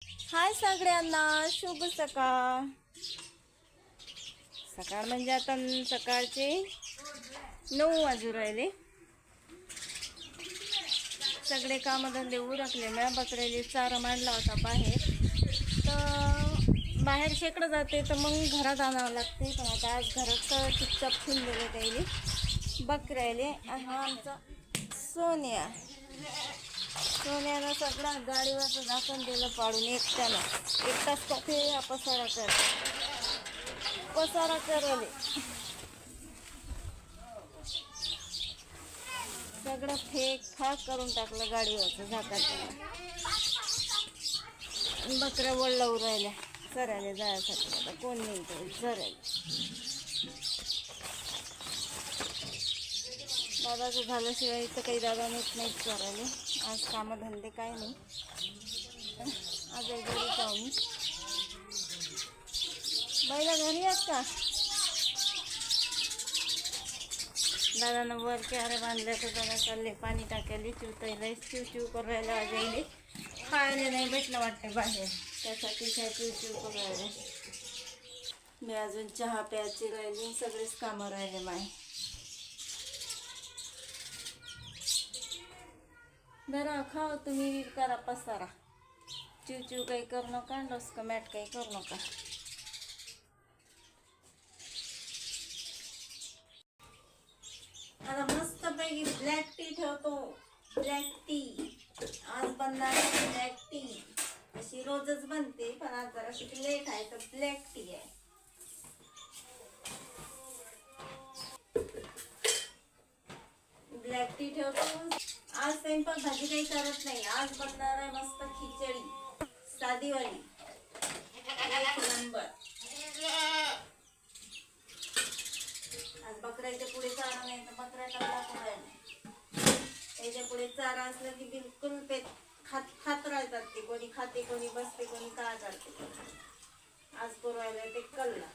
हाय सगळ्यांना, शुभ सकाळ. सकाळ म्हणजे आता सकाळचे 9 वाजू राहिले. सगळे कामधंदे उरकले. मी बकऱ्याला चारा मांडला होता बाहेर, तर बाहेर शेकडं जाते तर मग घरात आणावं लागते. पण आता आज घरात चुपचाप ठेवलेले त्याला बकऱ्याले. हा आमचा सोन्यानं सगळा गाडीवरचं झाकण दिलं पाडून एकट्यानं. एकटाच कथे पसारा करले. सगळं फेक फाक करून टाकलं गाडीवरचं झाकण. बकऱ्या वळलावू राहिल्या चरायला जायसाठी. आता कोण नेतो चरायला? दादाचं झाल्याशिवाय इथं काही दादा नेत नाहीत चरायला. आज कामधंदे काय नाही. आज घरी जाऊन बाईला घरी आहेत का? दादानं वर क्यारे बांधल्या तर दादा चालले पाणी टाकायला. चिवतायला चिव करायला आजायले. खायला नाही भेटलं वाटतं बाहेर, त्यासाठी काय चिव करायला. मी अजून चहा प्यायची राहिली. सगळेच कामं राहिले माय. जरा खाओ तुम्ही, करा पसारा. चिव काही करू नका, डोसकं मॅट काही करू नका. आता मस्त पैकी ब्लॅक टी ठेवतो. ब्लॅक टी आज बनणार आहे. ब्लॅक टी अशी रोजच बनते, पण आज जरा किती लेट आहे तर ब्लॅक टी आहे. ब्लॅक टी ठेवतो. आज स्वयंपाक भाजी काही करत नाही. आज बनणार आहे मस्त खिचडी साधीवाली, एक नंबर. आज बकऱ्याच्या पुढे चारा नाही तर बकऱ्या टाकला पुढे नाही. त्याच्या पुढे चारा असलं की बिलकुल पेट खात राहतात. ते कोणी खाते, कोणी बसते, कोणी काय करते. आज पुरवायला ते कल्ला.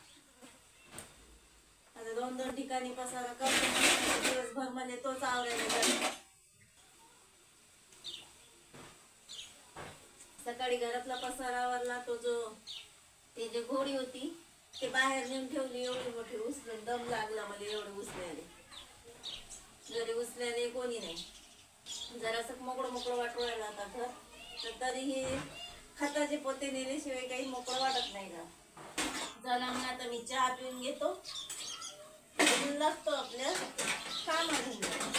आता 2-2 ठिकाणी पसारा करतो. दिवसभर मध्ये तोच आवरायला जातो. सकाळी घरातला पसारा आवरला. तो ते जे घोडी होती ते बाहेर नेऊन ठेवली. एवढी मोठी उचलून दम लागला मला. एवढे उचल्याने घरी उचल्याने कोणी नाही. जरासं मोकळं वाटू राहिलं आता घर, तर तरीही खताचे पोते नेल्याशिवाय काही मोकळं वाटत नाही का. चला मग आता मी चहा पिऊन घेतो. लागतो आपल्या कामाला.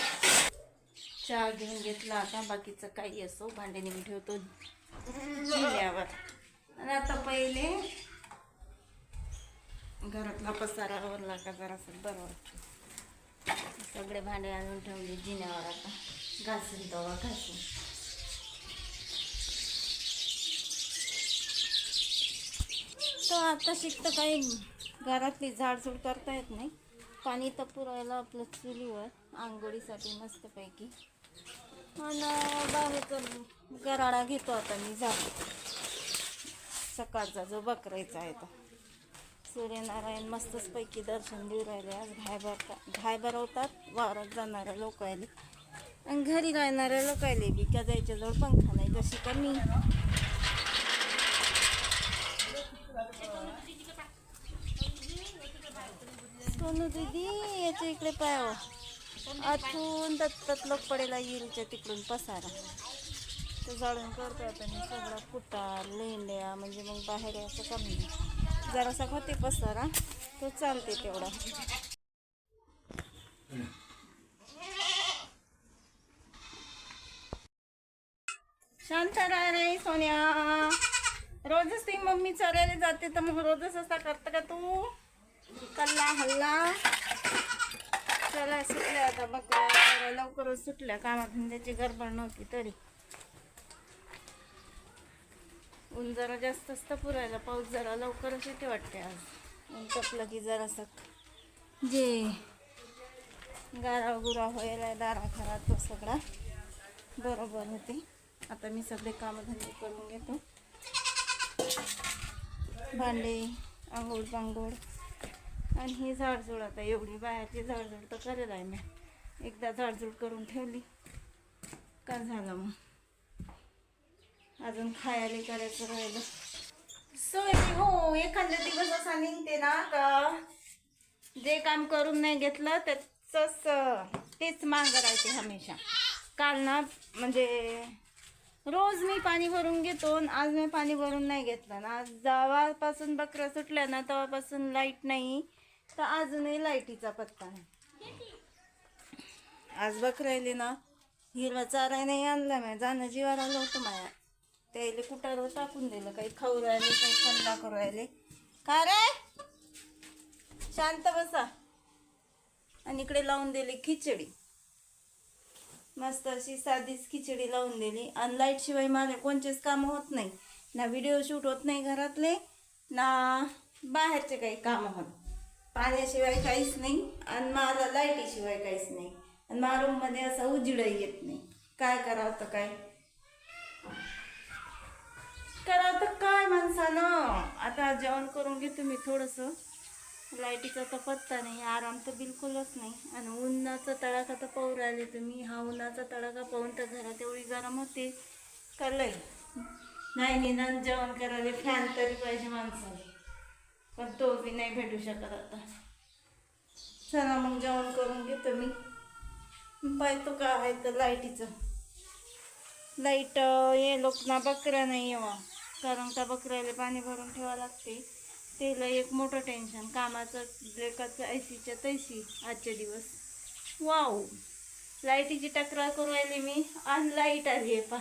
चहा घेऊन घेतला. आता बाकीचं काही असो, भांडे नेऊन ठेवतो जिन्यावर. आणि आता पहिले घरातला पसारा आवरला का जरासं बरं वाटतं. सगळे भांडे आणून ठेवले जिन्यावर. आता घासून तवा घासून. तर आता शिकतं काही घरातली झाडझूड करता येत नाही. पाणी तपुरायला आपलं चुलीवर आंघोळीसाठी मस्तपैकी. आणि बाहेरचा गराडा घेतो आता मी झाड. सकाळचा जो बकरायचा आहे तो. सूर्यनारायण मस्तच पैकी दर्शन देऊ राहिले. आज घाय भरवतात वावरात जाणाऱ्या लोक आले, आणि घरी राहणाऱ्या लोक आले बी का जायच्या जवळ पंखा नाही. जशी का मी. सोनू दीदी याच्या इकडे पायाव आतून दत्तात लोक पडेला येईलच्या तिकडून पसारा तो जाळून करतो. आता मी सगळा कुटा लेंड्या म्हणजे मग बाहेर यायचं कमी नाही. जरासा होते पसारा तो चालते तेवढा. शांत राह रे सोन्या. रोजच ती मम्मी चरायला जाते तर मग रोजच असा करतं का तू? कल्ला हल्ला. चला सुटल्या आता बकऱ्या लवकरच सुटल्या. कामाधंद्याची गडबड नव्हती तरी. ऊन जरा जास्त असतं पुरायला. पाऊस जरा लवकरच येते वाटते आज. ऊन तपलं की जरासं जे गारा गुरा व्हायला दारा तो सगळा बरोबर होते. आता मी सगळे कामधंदे करून घेतो. भांडे आंघोळ पांघोळ आणि ही झाडझूड. आता एवढी बाहेरची झाडझूड तर करेल आहे मी. एकदा झाडझूड करून ठेवली का झालं मग. अजून खायला करायचं राहिलं. सोय हो, एखादा दिवस असा निघते ना का जे काम करून नाही घेतलं तेच मागं राहते हमेशा. काल ना म्हणजे रोज मी पाणी भरून घेतो, आज मी पाणी भरून नाही घेतलं ना. आज जेव्हापासून बकऱ्या सुटल्या ना तेव्हापासून लाईट नाही, तर अजूनही लाईटीचा पत्ता नाही. आज बकरायले ना हिरवा चारा नाही आणला, मी जाणं जीवावर आलं होतं माया. त्याला कुटारवर टाकून दिलं, काही खाऊ राहिले काही थंडा करू राहिले. का रे शांत बसा. आणि इकडे लावून दिली खिचडी, मस्त अशी साधीच खिचडी लावून दिली. आणि लाईट शिवाय माझे कोणतेच काम होत नाही, ना व्हिडिओ शूट होत नाही घरातले, ना बाहेरचे काही काम होत. पाण्याशिवाय काहीच नाही आणि मला लाईटीशिवाय काहीच नाही. आणि माझ्या रूममध्ये असा उजिडही येत नाही. काय करावं तर काय माणसानं. आता जेवण करून घेतो मी थोडंसं. लाईटीचा तर पत्ता नाही, आराम तर बिलकुलच नाही. आणि उन्हाचा तडाखा तर पाहू राहिले तुम्ही. हा उन्हाचा तडाखा पाहून तर घरात एवढी गरम होते का लई नाही. निदान जेवण करायला फॅन तरी पाहिजे माणसाला, पण तो बी नाही भेटू शकत आता. चला मग जेवण करून घेतो मी. पाहतो का आहे तर लाईटीचं. लाईट ये लोक ना बकऱ्या नाही येवा, कारण का बकऱ्याला पाणी भरून ठेवावं लागते. त्याला एक मोठं टेन्शन कामाचं, ब्रेकाचं, ऐसीच्या तैसी आजचे दिवस. वाव, लाईटीची तक्रार करू राहिली मी आणि लाईट आली आहे पा.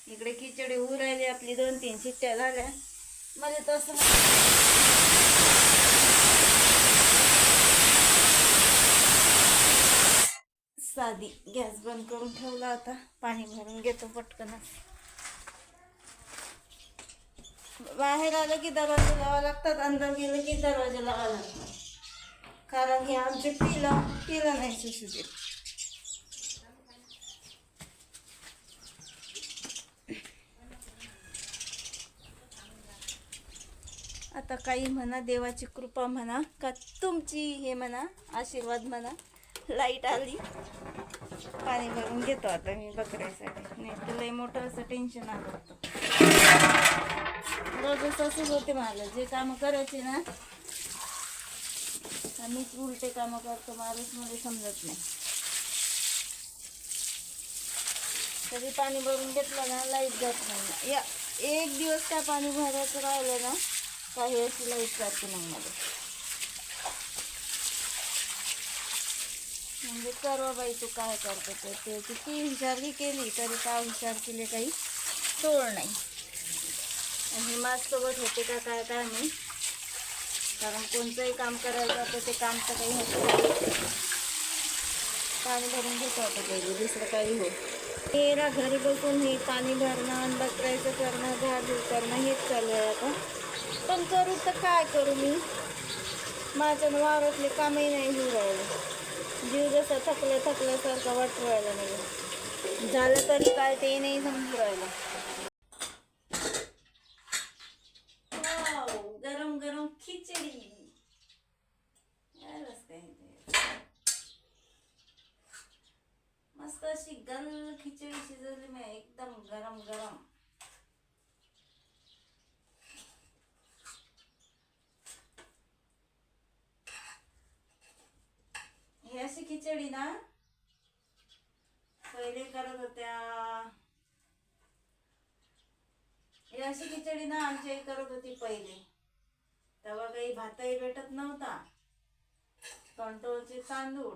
इकडे खिचडी होऊ राहिली आपली, 2-3 शिट्ट्या झाल्या. मला तसं साधी गॅस बंद करून ठेवला. आता पाणी भरून घेतो पटकनच. बाहेर आलं की दरवाजा लावा लागतात, अंदर गेलं की दरवाजा लावा लागतात, कारण हे आमचे पिलं नाही सुशू देत. आता काही म्हणा, देवाची कृपा म्हणा का तुमची हे म्हणा, आशीर्वाद म्हणा, लाईट आली. पाणी भरून घेतो आता मी बकऱ्यासाठी. नाही तर लई मोठं असं टेन्शन आलं होतं. रोजच असंच होते मला, जे कामं करायचे ना मीच उलटे कामं करतो. माणूस मध्ये समजत नाही. कधी पाणी भरून घेतलं ना लाईट जात नाही. या एक दिवस काय पाणी भरायचं राहिलं ना काही अशी लाईट जाते नाही मध्ये. म्हणजे सर्व बाई तू काय करतो ते किती हुशारी केली तरी काय हुशार केले काही तोड नाही. आणि माझ्यासोबत होते का काय नाही, कारण कोणतंही काम करायला जातं ते काम तर काही होतं. पाणी भरून घेतो आता पहिले, दुसरं काही हो. हेरा घरी बसून हे पाणी भरणं आणि बकरायचं करणं, झाडझूड करणं हेच चालू आहे आता. पण करू तर काय करू मी, माझ्या वावरातले कामही नाही होऊ राहिले. जीव जसा थकल्यासारखा वाटू राहिला नाही. झालं तरी काय ते नाही समजू राहिलं. गरम गरम खिचडी मस्त अशी गल खिचडी शिजवली मी, एकदम गरम गरम. ही अशी खिचडी ना पहिले करत होत्या, ही अशी खिचडी ना आमच्या करत होती पहिले. तेव्हा काही भातही भेटत नव्हता. कंट्रोलचे तांदूळ,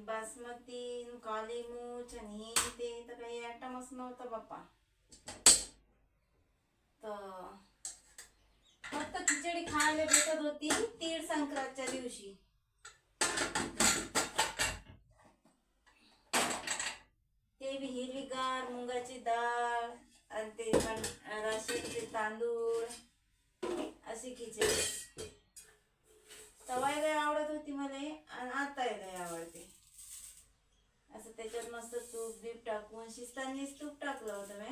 बासमती, काली मूछ आणि ते तर काही आयटमच नव्हतं बाप्पा. तर फक्त खिचडी खायला भेटत होती तीळ संक्रांतच्या दिवशी. ते बी हिरवीगार मुगाची डाळ आणि ते राशीचे तांदूळ, अशी खिचडी तवाय लय आवडत होती मला आणि आताही लय आवडते. असं त्याच्यात मस्त तूप बीप टाकून, शिजतानीच तूप टाकलं होतं मी,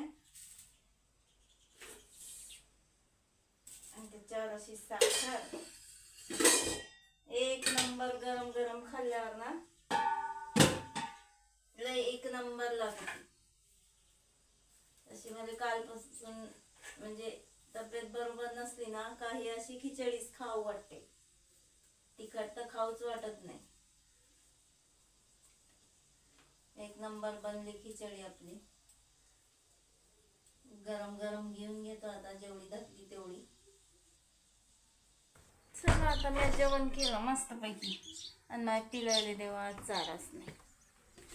आणि त्याच्यावर अशी साखर. एक नंबर गरम गरम खाल्ल्यावर ना लय एक नंबर लागते. अशी म्हणजे कालपासून म्हणजे तब्येत बरोबर नसली ना काही अशी खिचडीच खाऊ वाटते. तिखट तर खाऊच वाटत नाही. एक नंबर बनली खिचडी आपली. गरम गरम घेऊन घेतो आता, जेवढी घातली तेवढी. चला आता मी जेवण केलं मस्तपैकी आणि नाही पिलायले देवा चाराच नाही.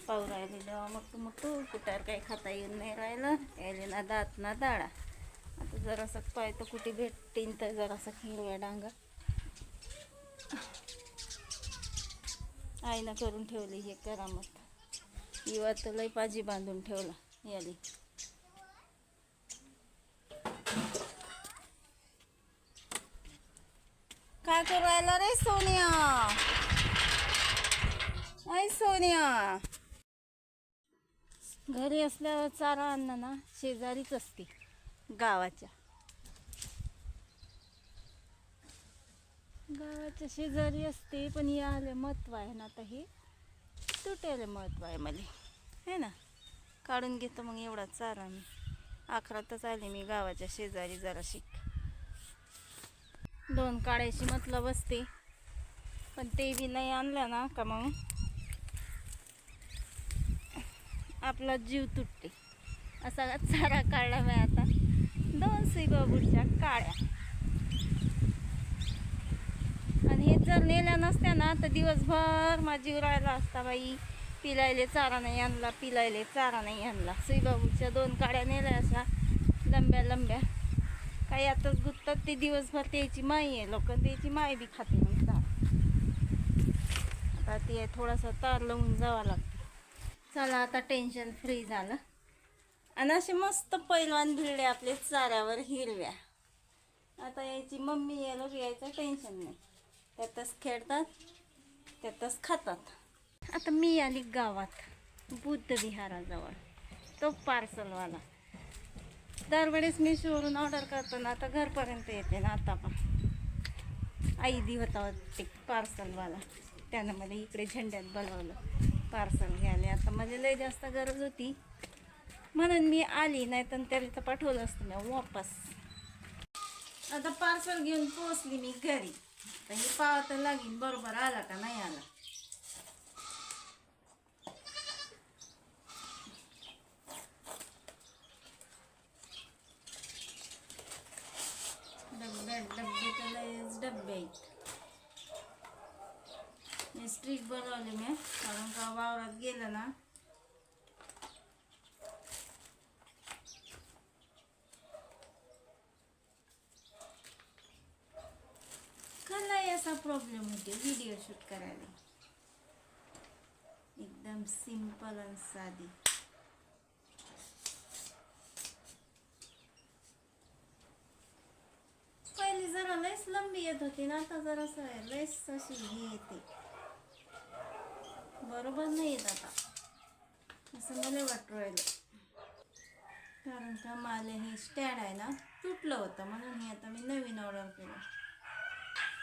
पाऊ राहिले देवा मग तू कुठार काही खाता येऊन नाही राहिलं. यायले ना दात ना दाडा. आता जरासं पाय तर कुठे भेटतीन तर जरासा हिरव्या डांगा आईनं करून ठेवली हे करामत. युवा तर लई पाजी बांधून ठेवला याली. काय करू राहिला रे सोनिया? ऐ सोनिया, घरी असल्यावर चारा अन्न ना शेजारीच असते गावाच्या शेजारी असते. पण याले महत्व आहे ना, आता हे तुटेले महत्व आहे मला है ना. काढून घेतो मग एवढा चारा मी. अकरातच आले मी गावाच्या शेजारी जरा शिक. 2 काढायची मतलब असते, पण ते बी नाही आणलं ना का मग आपला जीव तुटते. असा चारा काढला मी आता 2 सीबाबूच्या काळ्या. आणि हे जर नेल्या नसत्या ना तर दिवसभर माझा जीव राहिला असता बाई. पिलायले चारा नाही आणला, पिलायले चारा नाही आणला. सीबाबूच्या 2 काड्या नेल्या अशा लंब्या लंब्या. काही आताच गुत्तात ते दिवसभर त्याची माई आहे. लोक त्याची माई बी खाते मग चारा. आता ते थोडासा तार लावून जावं लागतं. चला आता टेन्शन फ्री झालं. आणि असे मस्त पैलवान भिडले आपले चाऱ्यावर हिरव्या. आता यायची मम्मी यायला यायचं टेन्शन नाही. त्यातच खेळतात, त्यातच खातात. आता मी आली गावात बुद्ध विहाराजवळ. तो पार्सलवाला दरवेळेस मी शोरून ऑर्डर करतो ना, आता घरपर्यंत येते ना. आता पण आई दी होता ते पार्सलवाला, त्यानं मला इकडे झेंड्यात बोलवलं पार्सल घ्यायला. आता मला लय जास्त गरज होती म्हणून मी आली, नाही तर त्याला तर पाठवलं असतं मी वापस. आता पार्सल घेऊन पोचली मी घरी. तर हे पाहावं तर लागेल बरोबर आला का नाही आला. डब्बे तर लयच डब्बे आहेत. मी स्ट्रीट बनवले मी, कारण का वावरात गेलं ना नाही असा प्रॉब्लेम होते व्हिडिओ शूट करायला. एकदम सिंपल आणि साधी. पहिली जरा लयच लंबी येत होती ना, आता जरा लयच अशी हे येते. बरोबर नाही येत आता असं मला वाटू राहिलं. कारण का मला हे स्टँड आहे ना तुटलं होतं, म्हणून हे आता मी नवीन ऑर्डर केलं.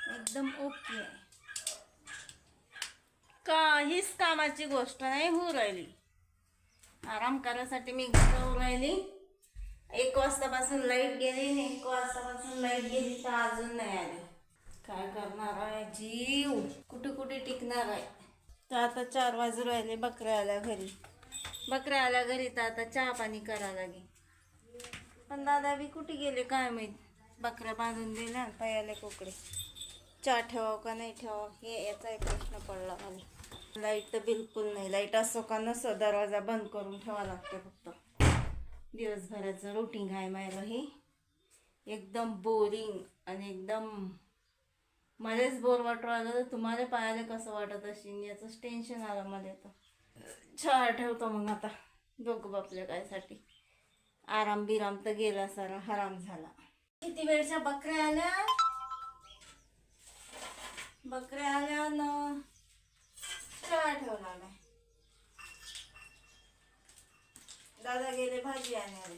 एकदम ओके आहे. काहीच कामाची गोष्ट नाही होऊ राहिली. आराम करायसाठी मी जाऊ राहिली. 1 वाजतापासून लाईट गेली, 1 वाजतापासून लाईट गेली तर अजून नाही आली. काय करणार आहे जीव, कुठे कुठे टिकणार आहे. तर आता 4 वाजू राहिले. बकऱ्या आल्या घरी. बकऱ्या आल्या घरी तर आता चहा पाणी करा लागे. पण दादा बी कुठे गेले काय माहीत. बकऱ्या बांधून दिल्या पायाले कोकडे. चहा ठेवावं का नाही ठेवावं हे याचा एक प्रश्न पडला मला. लाईट तर बिलकुल नाही. लाईट असो का नसो दरवाजा बंद करून ठेवा लागते फक्त. दिवसभराचं रुटीन आहे माझं हे. एकदम बोरिंग आणि एकदम मलाच बोर वाटू आलं तर तुम्हाला पाहायला कसं वाटत असेल याचंच टेन्शन आलं मला. तर चहा ठेवतो मग आता दोघं बापल्या कायसाठी. आराम बिराम तर गेला सारा हराम झाला. किती वेळच्या बकऱ्या आल्या ना चहा ठेवला नाही. दादा गेले भाजी आणायला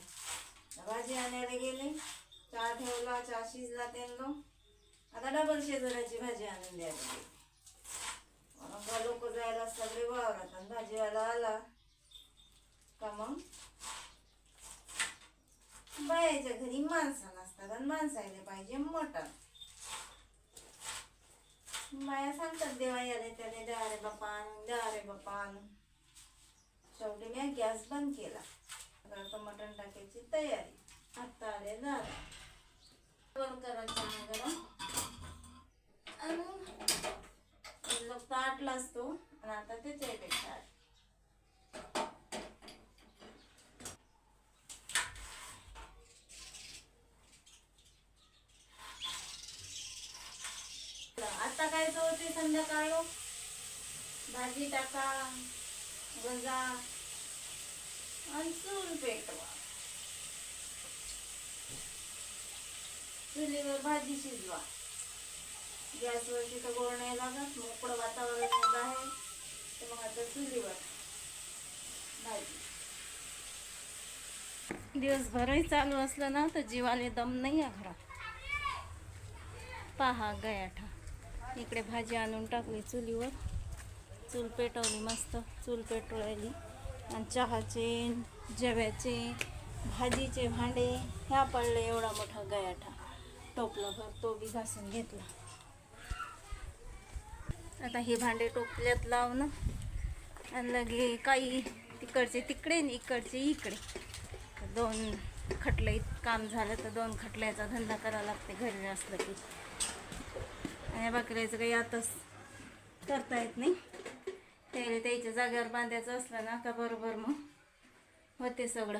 गेले. चहा ठेवला, चहा शिजला त्यांना. आता डबल शेजाऱ्याची भाजी आणून द्यायला. लोक जायला सगळे वावरात आणि भाजीवाला आला का मग बायाच्या घरी माणसं नसतात आणि माणसायला पाहिजे मटण. बाया सांगतात देवा याला त्याने द्या रे बापा आणून, द्या रे बापा आणून. शेवटी मी गॅस बंद केला. आता मटण टाकायची तयारी. आता आले झालं. बंद करायचं आहे गरम. आणि लोक ताटला असतो आणि आता त्याच्या पेक्षा आता काय होते संध्याकाळ. भाजी टाका, गंजा आणि चूल पेटवा. चुलीवर भाजी शिजवा. गॅसवर तिथं गोळ नाही लागत, मोकळं वातावरण आहे तर मग आता चुलीवर भाजी. दिवसभरही चालू असलं ना तर जीवाले दम नाही आहे घरात. पहा गयाठा. इकडे भाजी आणून टाकली चुलीवर. चूल पेटवली मस्त. चूल पेटवली आणि चहाचे, जेव्याचे, भाजीचे भांडे ह्या पडले एवढा मोठा गयाठा. टोपला भर तो बी घासून घेतला. आता हे भांडे टोपल्यात लावणं आणि लगे काही तिकडचे तिकडे आणि इकडचे इकडे. 2 खटले काम झालं तर 2 खटल्याचा धंदा करावा लागते घरी असलं की. आणि बकऱ्याचं काही आताच करता येत नाही. त्याला त्याच्या जागेवर बांधायचं असलं ना का बरोबर मग होते सगळं.